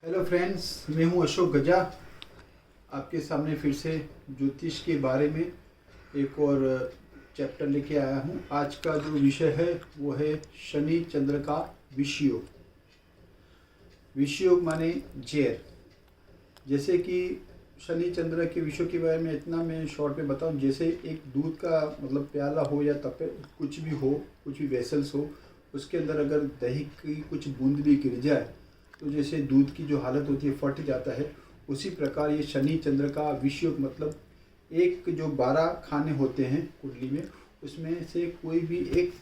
Hello friends, मैं हूं अशोक गजा। आपके सामने फिर से ज्योतिष के बारे में एक और चैप्टर लेके आया हूं। आज का जो विषय है वो है शनि चंद्र का विषयोग। विषयोग माने जेर। जैसे कि शनि चंद्र के विषयोग के बारे में इतना मैं शॉर्ट में बताऊं, जैसे एक दूध का मतलब प्याला हो या तपे कुछ भी हो, कुछ भी वेसल्स हो, उसके अंदर अगर दही की कुछ बूंद भी गिर जाए तो जैसे दूध की जो हालत होती है फट जाता है, उसी प्रकार ये शनि चंद्र का विषयोग मतलब एक जो 12 खाने होते हैं कुंडली में, उसमें से कोई भी एक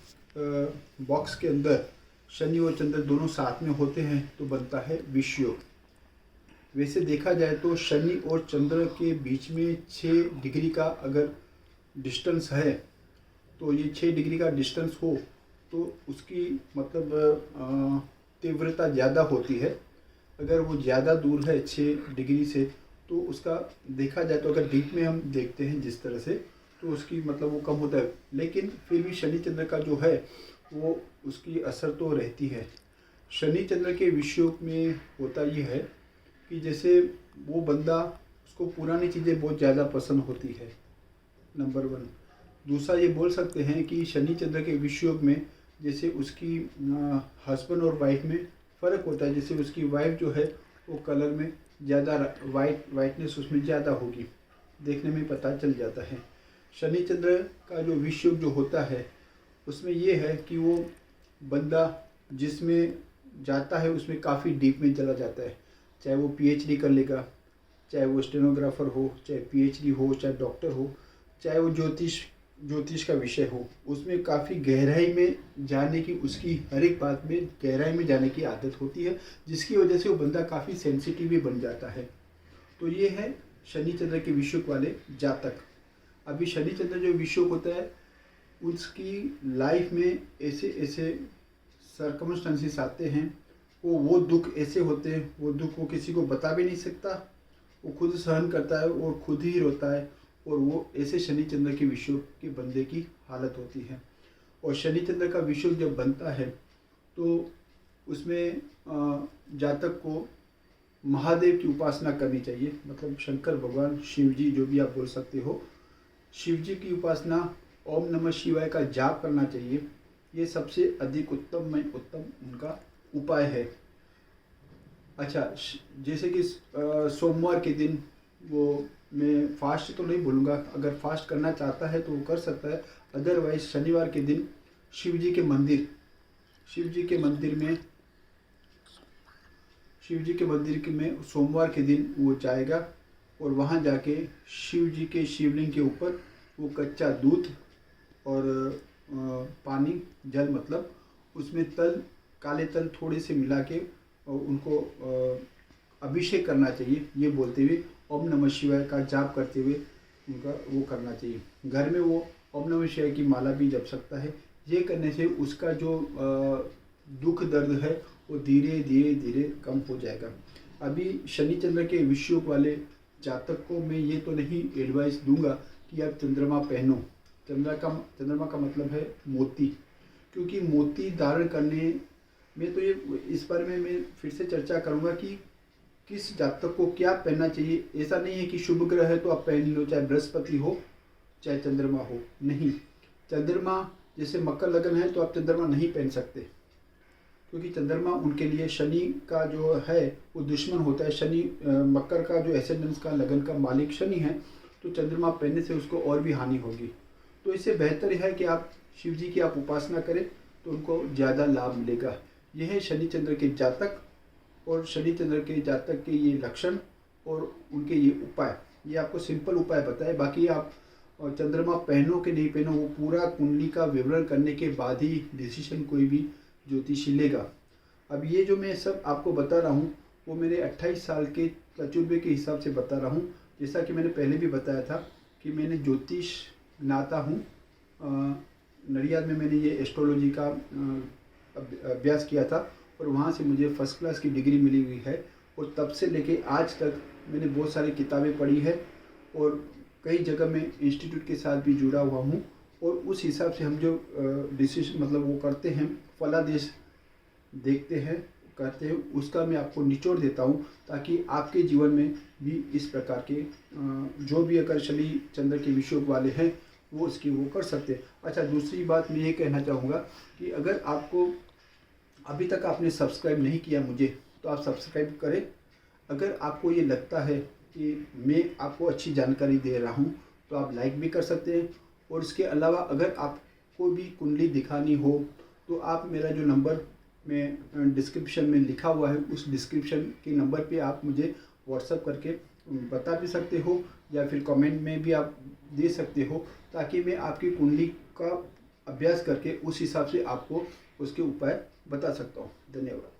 बॉक्स के अंदर शनि और चंद्र दोनों साथ में होते हैं तो बनता है विषयोग। वैसे देखा जाए तो शनि और चंद्र के बीच में 6 डिग्री का अगर डिस्टेंस है, तो ये 6 डिग्री का डिस्टेंस हो तो उसकी मतलब तीव्रता ज़्यादा होती है। अगर वो ज़्यादा दूर है 6 डिग्री से तो उसका देखा जाए तो अगर डीप में हम देखते हैं जिस तरह से, तो उसकी मतलब वो कम होता है, लेकिन फिर भी शनि चंद्र का जो है वो उसकी असर तो रहती है। शनि चंद्र के विषयोग में होता ये है कि जैसे वो बंदा, उसको पुरानी चीज़ें बहुत ज़्यादा पसंद होती है, नंबर 1। दूसरा ये बोल सकते हैं कि शनि चंद्र के विषयोग में जैसे उसकी हस्बैंड और वाइफ में फ़र्क होता है। जैसे उसकी वाइफ जो है वो कलर में ज़्यादा वाइटनेस उसमें ज़्यादा होगी, देखने में पता चल जाता है। शनि चंद्र का जो विषयोग जो होता है उसमें ये है कि वो बंदा जिसमें जाता है उसमें काफ़ी डीप में चला जाता है। चाहे वो पीएचडी कर लेगा, चाहे वो स्टेनोग्राफर हो, चाहे पीएचडी हो, चाहे डॉक्टर हो, चाहे वो ज्योतिष का विषय हो, उसमें काफ़ी गहराई में जाने की, उसकी हर एक बात में गहराई में जाने की आदत होती है, जिसकी वजह से वो बंदा काफ़ी सेंसिटिव भी बन जाता है। तो ये है शनि चंद्र के विषयोग वाले जातक। अभी शनि चंद्र जो विषयोग होता है उसकी लाइफ में ऐसे ऐसे सर्कमस्टेंसेस आते हैं, वो दुख ऐसे होते हैं, वो दुख वो किसी को बता भी नहीं सकता, वो खुद सहन करता है और खुद ही रोता है, और वो ऐसे शनि चंद्र के विषयोग के बंदे की हालत होती है। और शनि चंद्र का विषयोग जब बनता है तो उसमें जातक को महादेव की उपासना करनी चाहिए, मतलब शंकर भगवान, शिव जी, जो भी आप बोल सकते हो, शिव जी की उपासना, ओम नमः शिवाय का जाप करना चाहिए। ये सबसे अधिक उत्तम में उत्तम उनका उपाय है। अच्छा, जैसे कि सोमवार के दिन वो, मैं फास्ट तो नहीं बोलूँगा, अगर फास्ट करना चाहता है तो वो कर सकता है, अदरवाइज शनिवार के दिन शिव जी के मंदिर में सोमवार के दिन वो जाएगा और वहाँ जाके शिव जी के शिवलिंग के ऊपर वो कच्चा दूध और पानी, जल मतलब, उसमें काले तल थोड़े से मिला के उनको अभिषेक करना चाहिए, ये बोलते हुए ओम नमः शिवाय का जाप करते हुए उनका वो करना चाहिए। घर में वो ओम नमः शिवाय की माला भी जप सकता है। ये करने से उसका जो दुख दर्द है वो धीरे धीरे धीरे कम हो जाएगा। अभी शनि चंद्र के विषयोग वाले जातक को मैं ये तो नहीं एडवाइस दूंगा कि आप चंद्रमा पहनो। चंद्रमा का मतलब है मोती, क्योंकि मोती धारण करने में तो ये, इस बारे में मैं फिर से चर्चा करूँगा कि किस जातक को क्या पहनना चाहिए। ऐसा नहीं है कि शुभ ग्रह है तो आप पहन लो, चाहे बृहस्पति हो चाहे चंद्रमा हो, नहीं। चंद्रमा जैसे मकर लगन है तो आप चंद्रमा नहीं पहन सकते, क्योंकि चंद्रमा उनके लिए शनि का जो है वो दुश्मन होता है। शनि मकर का जो एसेंडेंस का लगन का मालिक शनि है, तो चंद्रमा पहनने से उसको और भी हानि होगी। तो इससे बेहतर है कि आप शिव जी की आप उपासना करें तो उनको ज़्यादा लाभ मिलेगा। यह है शनि चंद्र के जातक और शनि चंद्र के जातक के ये लक्षण और उनके ये उपाय, ये आपको सिंपल उपाय बताए। बाकी आप चंद्रमा पहनो कि नहीं पहनो, वो पूरा कुंडली का विवरण करने के बाद ही डिसीजन कोई भी ज्योतिषी लेगा। अब ये जो मैं सब आपको बता रहा हूँ वो मेरे 28 साल के तजुर्बे के हिसाब से बता रहा हूँ। जैसा कि मैंने पहले भी बताया था कि मैंने ज्योतिष ज्ञाता हूँ, नडियाद में मैंने ये एस्ट्रोलॉजी का अभ्यास किया था और वहाँ से मुझे फर्स्ट क्लास की डिग्री मिली हुई है। और तब से लेके आज तक मैंने बहुत सारी किताबें पढ़ी है और कई जगह मैं इंस्टीट्यूट के साथ भी जुड़ा हुआ हूँ। और उस हिसाब से हम जो डिसीजन मतलब वो करते हैं, फलादेश देखते हैं कहते हैं उसका मैं आपको निचोड़ देता हूँ, ताकि आपके जीवन में भी इस प्रकार के जो भी अगर शनि चंद्र के विषयों वाले हैं वो कर सकते हैं। अच्छा, दूसरी बात मैं ये कहना चाहूँगा कि अगर आपको अभी तक आपने सब्सक्राइब नहीं किया मुझे, तो आप सब्सक्राइब करें। अगर आपको ये लगता है कि मैं आपको अच्छी जानकारी दे रहा हूँ तो आप लाइक भी कर सकते हैं। और इसके अलावा अगर आपको भी कुंडली दिखानी हो तो आप मेरा जो नंबर में डिस्क्रिप्शन में लिखा हुआ है उस डिस्क्रिप्शन के नंबर पे आप मुझे व्हाट्सअप करके बता भी सकते हो, या फिर कमेंट में भी आप दे सकते हो, ताकि मैं आपकी कुंडली का अभ्यास करके उस हिसाब से आपको उसके उपाय बता सकता हूँ। धन्यवाद।